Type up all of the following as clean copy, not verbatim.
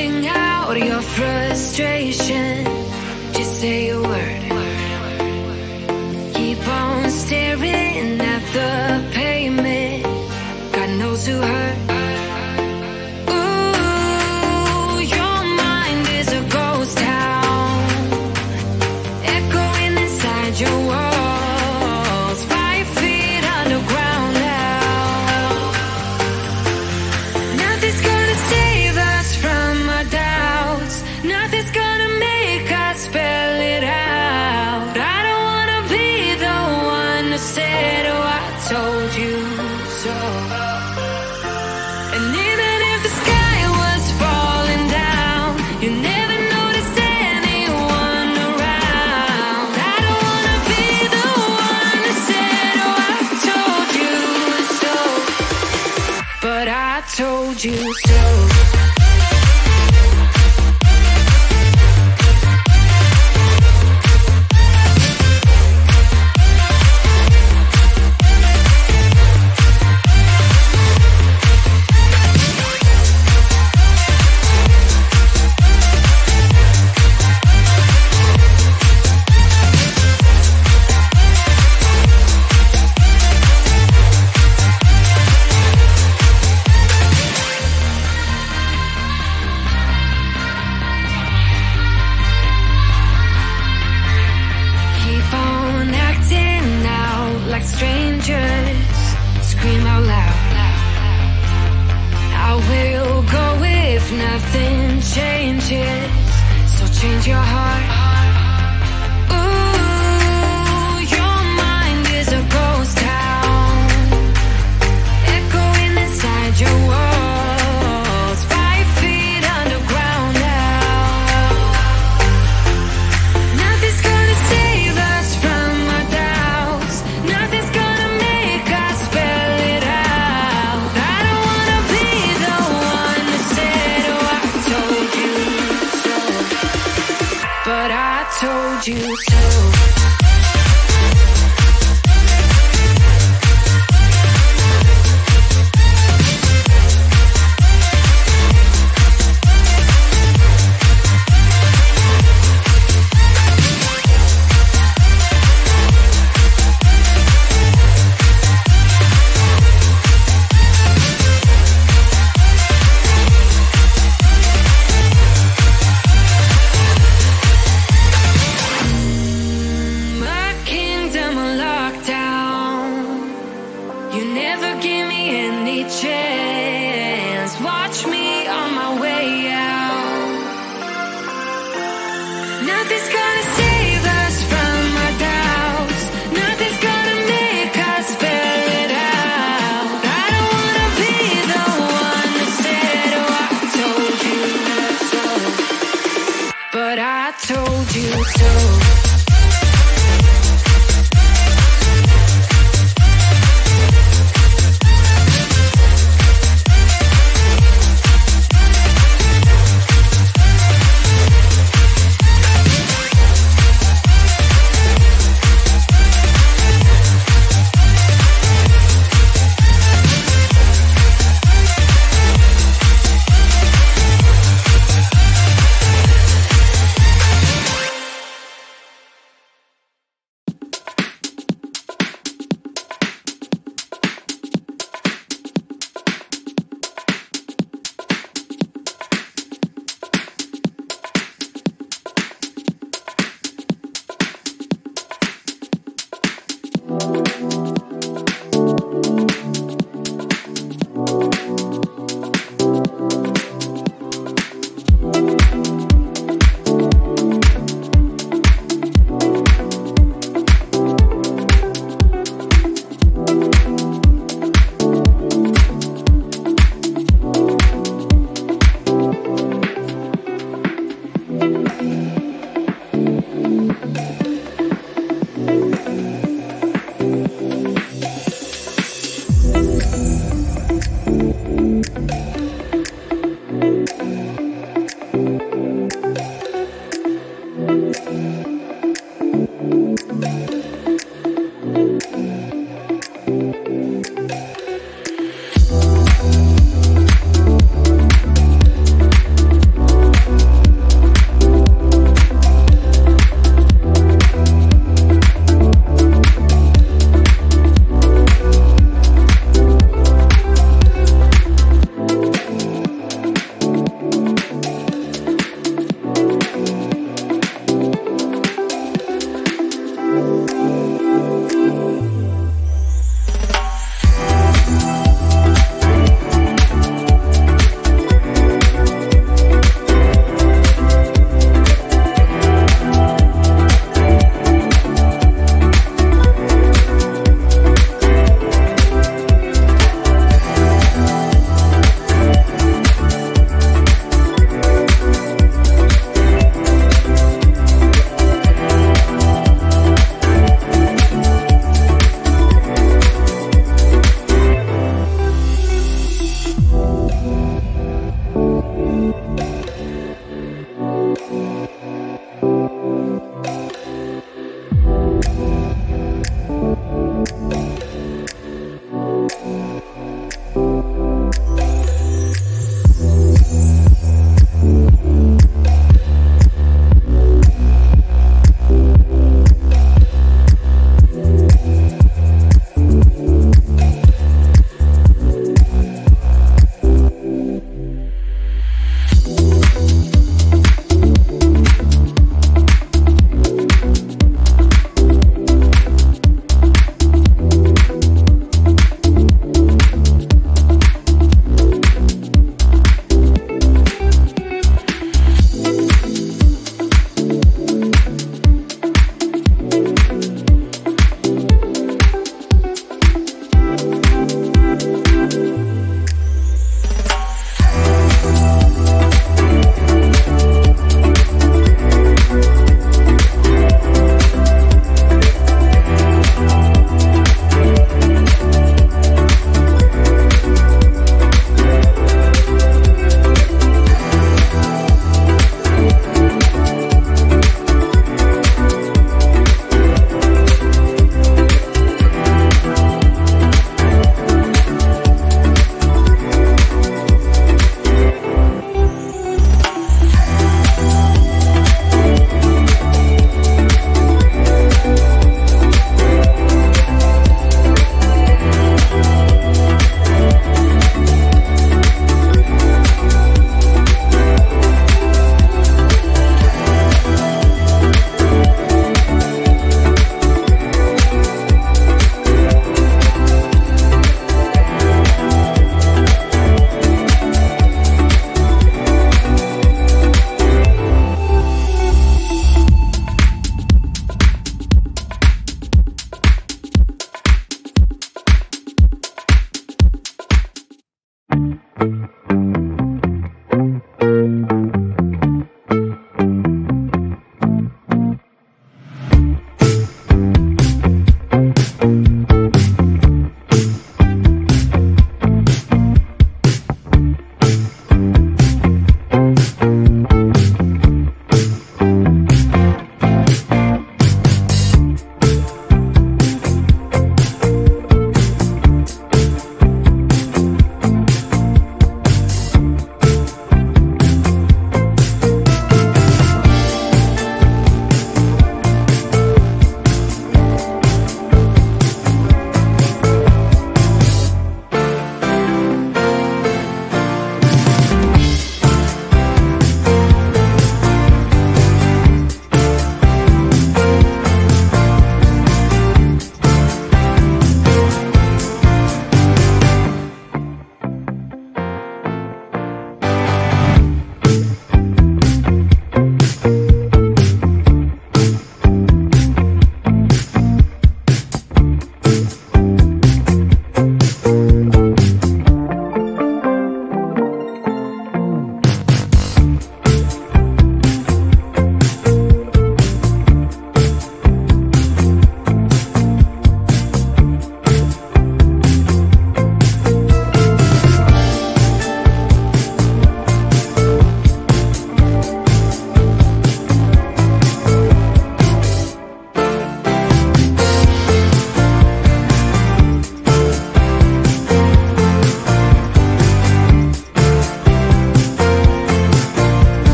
Sing out your frustration. Just say a word. Keep on staring at the pavement. God knows who hurt. Ooh, your mind is a ghost town, echoing inside your walls. 5 feet underground now. Nothing's gonna save us from our doubts. Nothing's gonna make us spell it out. I don't wanna be the one who said, oh, I told you so. And even if the sky was falling down, you never noticed anyone around. I don't wanna be the one who said, oh, I told you so. But I told you so. Keep on acting out like strangers. Scream out loud. I will go if nothing changes. So change your heart. Ooh, your mind is a ghost town, echoing inside your walls. 5 feet underground now. Nothing's gonna save us from our doubts. Nothing's gonna make us spell it out. I don't wanna be the one that said, oh, I told you so. But I told you so. My kingdom on lockdown. You never give me any chance. Watch me on my way out. Nothing's gonna save us from our doubts. Nothing's gonna make us spell it out. I don't wanna be the one that said, oh, I told you so. But I told you so.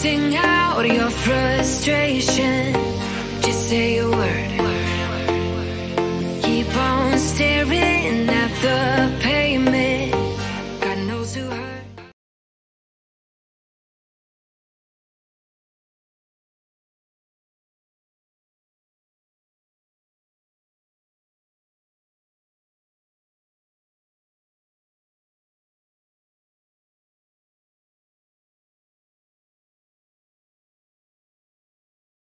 sing out your frustration. Just say a word. Keep on staring at the